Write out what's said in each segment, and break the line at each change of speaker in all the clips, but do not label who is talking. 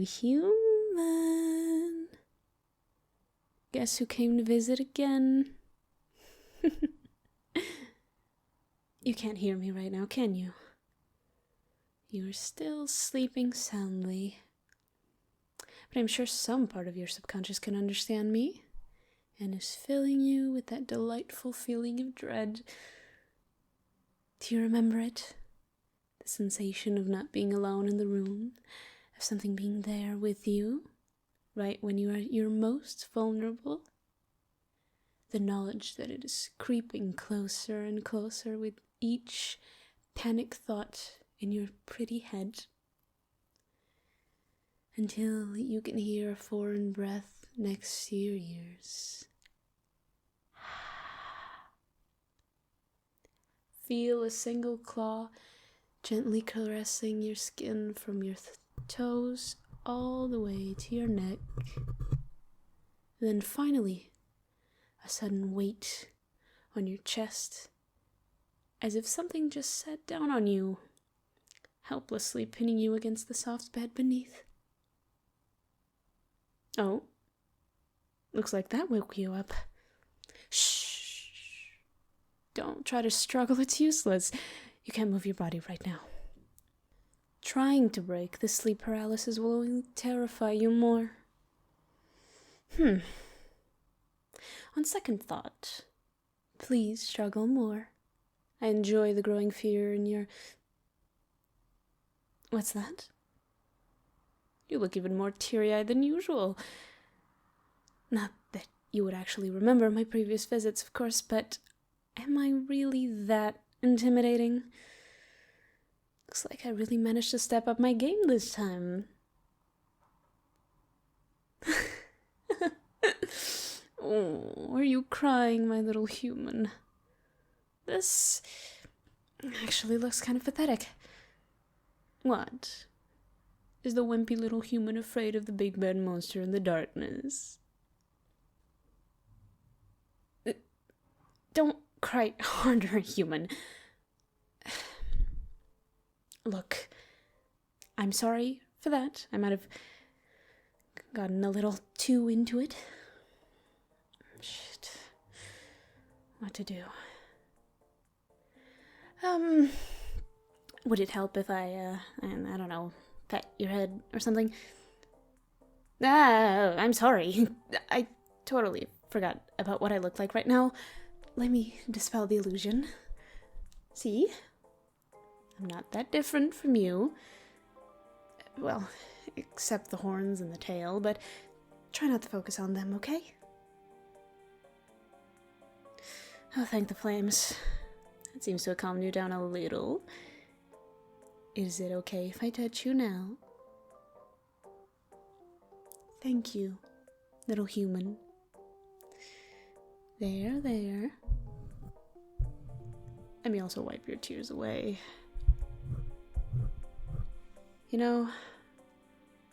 human. Guess who came to visit again? You can't hear me right now, can you? You're still sleeping soundly. But I'm sure some part of your subconscious can understand me, and is filling you with that delightful feeling of dread. Do you remember it? The sensation of not being alone in the room, of something being there with you, right when you are at your most vulnerable? The knowledge that it is creeping closer and closer with each panic thought in your pretty head, until you can hear a foreign breath next to your ears. Feel a single claw gently caressing your skin from your toes all the way to your neck. Then finally, a sudden weight on your chest, as if something just sat down on you, helplessly pinning you against the soft bed beneath. Oh, looks like that woke you up. Shh. Don't try to struggle, it's useless. You can't move your body right now. Trying to break the sleep paralysis will only terrify you more. On second thought, please struggle more. I enjoy the growing fear in your... What's that? You look even more teary-eyed than usual. Not that you would actually remember my previous visits, of course, but am I really that intimidating? Looks like I really managed to step up my game this time. Oh, are you crying, my little human? This actually looks kind of pathetic. What? Is the wimpy little human afraid of the big bad monster in the darkness? Don't cry harder, human. Look, I'm sorry for that. I might have gotten a little too into it. Shit. What to do? Would it help if I don't know, pet your head or something? I'm sorry. I totally forgot about what I look like right now. Let me dispel the illusion. See? I'm not that different from you. Well, except the horns and the tail, but try not to focus on them, okay? Oh, thank the flames. That seems to have calmed you down a little. Is it okay if I touch you now? Thank you, little human. There. Let me also wipe your tears away. You know,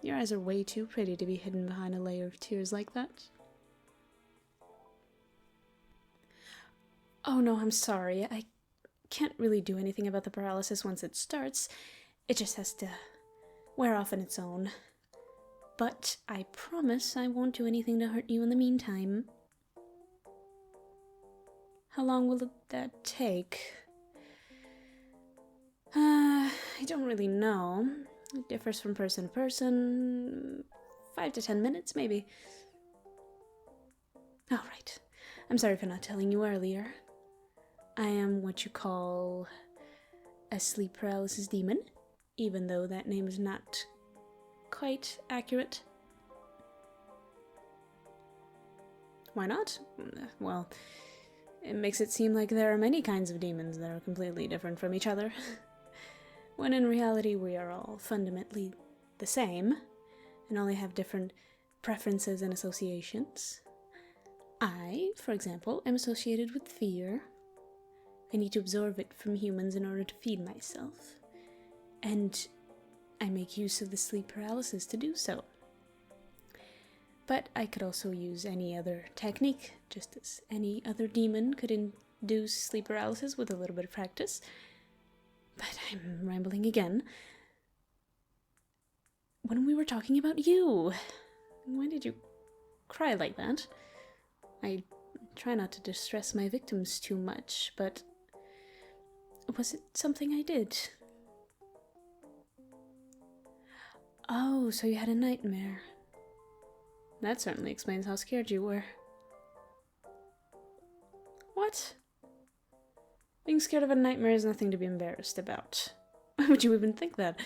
your eyes are way too pretty to be hidden behind a layer of tears like that. Oh no, I'm sorry. I can't really do anything about the paralysis once it starts. It just has to wear off on its own. But I promise I won't do anything to hurt you in the meantime. How long will that take? I don't really know. It differs from person to person. 5 to 10 minutes, maybe. All right. I'm sorry for not telling you earlier. I am what you call a sleep paralysis demon, even though that name is not quite accurate. Why not? Well, it makes it seem like there are many kinds of demons that are completely different from each other, when in reality we are all fundamentally the same, and only have different preferences and associations. I, for example, am associated with fear. I need to absorb it from humans in order to feed myself, and I make use of the sleep paralysis to do so. But I could also use any other technique, just as any other demon could induce sleep paralysis with a little bit of practice. But I'm rambling again. when we were talking about you. Why did you cry like that? I try not to distress my victims too much, but was it something I did? Oh, so you had a nightmare. That certainly explains how scared you were. What? Being scared of a nightmare is nothing to be embarrassed about. Why would you even think that?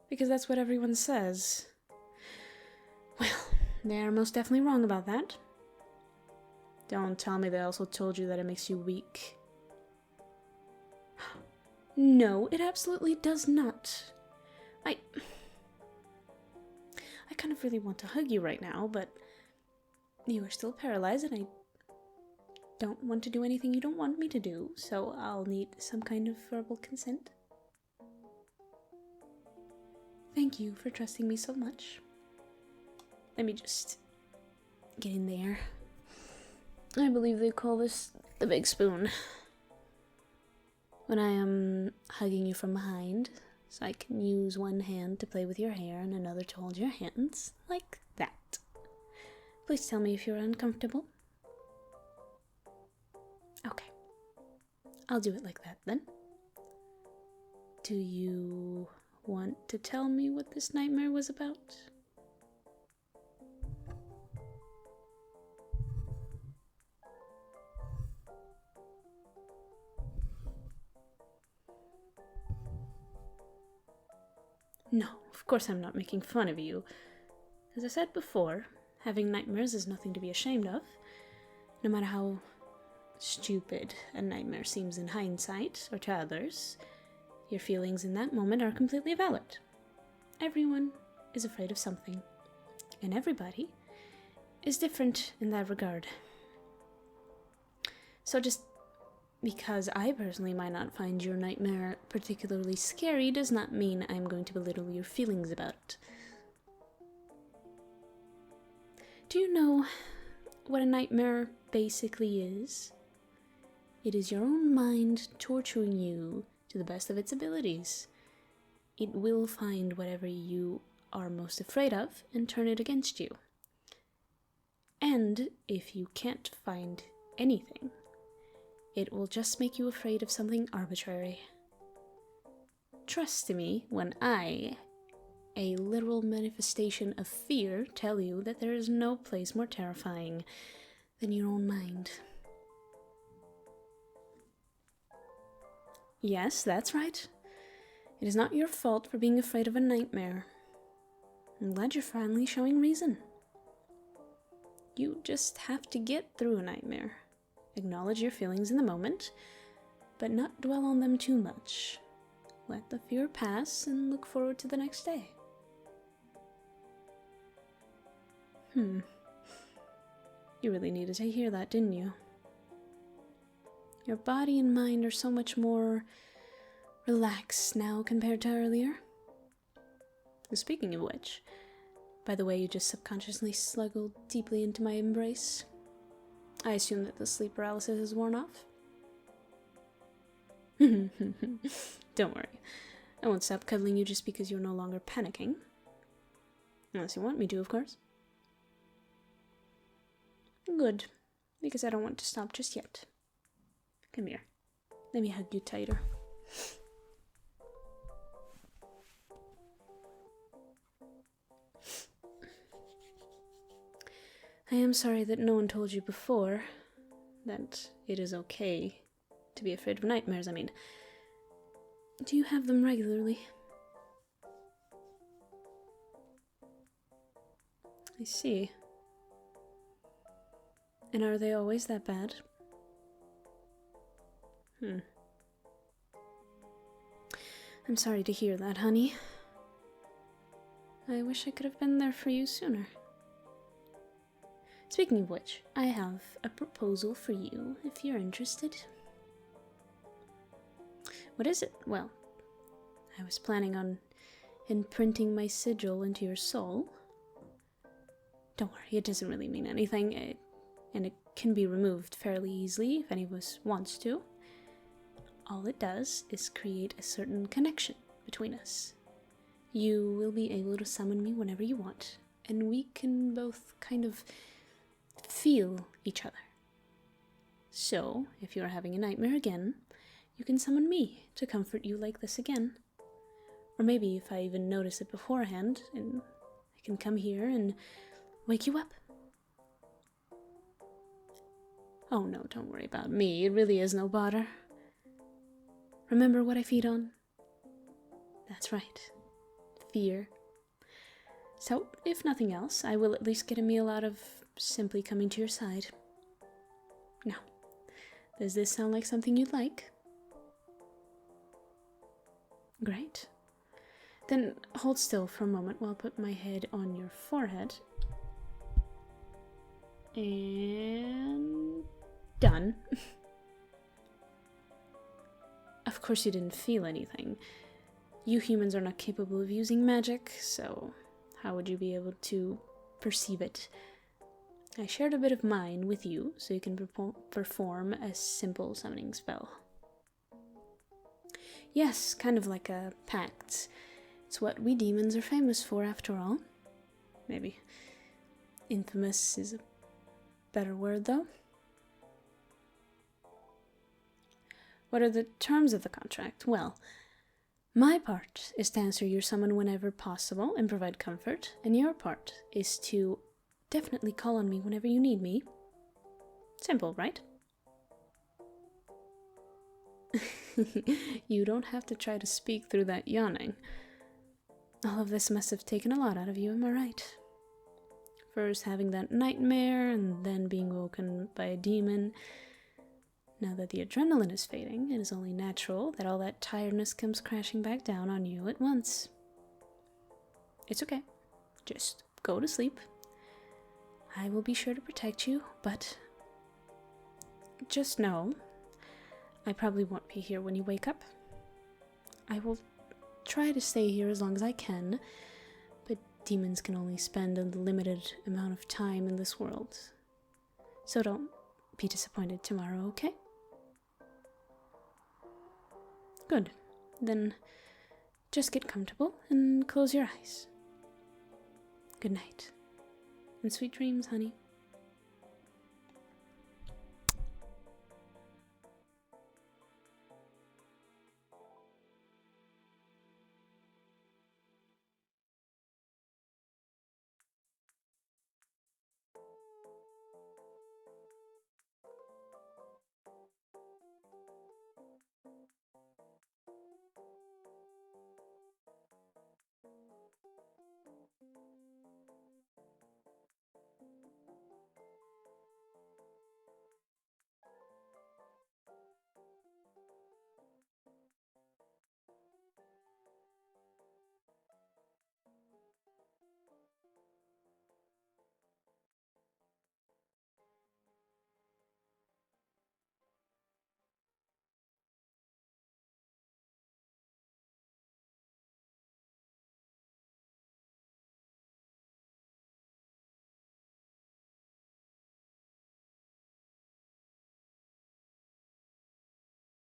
Because that's what everyone says. Well, they're most definitely wrong about that. Don't tell me they also told you that it makes you weak. No, it absolutely does not. I kind of really want to hug you right now, but you are still paralyzed and I don't want to do anything you don't want me to do, so I'll need some kind of verbal consent. Thank you for trusting me so much. Let me just get in there. I believe they call this the big spoon. When I am hugging you from behind, so I can use one hand to play with your hair and another to hold your hands, like that. Please tell me if you're uncomfortable. Okay. I'll do it like that then. Do you want to tell me what this nightmare was about? No, of course I'm not making fun of you. As I said before, having nightmares is nothing to be ashamed of. No matter how stupid a nightmare seems in hindsight, or to others, your feelings in that moment are completely valid. Everyone is afraid of something, and everybody is different in that regard. So just because I personally might not find your nightmare particularly scary does not mean I'm going to belittle your feelings about it. Do you know what a nightmare basically is? It is your own mind torturing you to the best of its abilities. It will find whatever you are most afraid of and turn it against you. And if you can't find anything, it will just make you afraid of something arbitrary. Trust me when I, a literal manifestation of fear, tell you that there is no place more terrifying than your own mind. Yes, that's right. It is not your fault for being afraid of a nightmare. I'm glad you're finally showing reason. You just have to get through a nightmare. Acknowledge your feelings in the moment, but not dwell on them too much. Let the fear pass and look forward to the next day. You really needed to hear that, didn't you? Your body and mind are so much more relaxed now compared to earlier. And speaking of which, by the way you just subconsciously snuggled deeply into my embrace, I assume that the sleep paralysis is worn off? Don't worry. I won't stop cuddling you just because you're no longer panicking. Unless you want me to, of course. Good, because I don't want to stop just yet. Come here. Let me hug you tighter. I am sorry that no one told you before that it is okay to be afraid of nightmares. I mean, do you have them regularly? I see. And are they always that bad? I'm sorry to hear that, honey. I wish I could have been there for you sooner. Speaking of which, I have a proposal for you, if you're interested. What is it? Well, I was planning on imprinting my sigil into your soul. Don't worry, it doesn't really mean anything, and it can be removed fairly easily if any of us wants to. All it does is create a certain connection between us. you will be able to summon me whenever you want, and we can both kind of feel each other. So, if you're having a nightmare again, you can summon me to comfort you like this again. Or maybe if I even notice it beforehand, and I can come here and wake you up. Oh no, don't worry about me, it really is no bother. Remember what I feed on? That's right, fear. So, if nothing else, I will at least get a meal out of simply coming to your side. Now, does this sound like something you'd like? Great. Then hold still for a moment while I put my head on your forehead. And done. Of course you didn't feel anything. You humans are not capable of using magic, so how would you be able to perceive it? I shared a bit of mine with you, so you can perform a simple summoning spell. Yes, kind of like a pact. It's what we demons are famous for, after all. Maybe infamous is a better word, though. What are the terms of the contract? Well, my part is to answer your summon whenever possible and provide comfort, and your part is to definitely call on me whenever you need me. Simple, right? You don't have to try to speak through that yawning. All of this must have taken a lot out of you, am I right? First having that nightmare, and then being woken by a demon. Now that the adrenaline is fading, it is only natural that all that tiredness comes crashing back down on you at once. It's okay. Just go to sleep. I will be sure to protect you, but just know, I probably won't be here when you wake up. I will try to stay here as long as I can, but demons can only spend a limited amount of time in this world. So don't be disappointed tomorrow, okay? Good. Then just get comfortable and close your eyes. Good night. And sweet dreams, honey.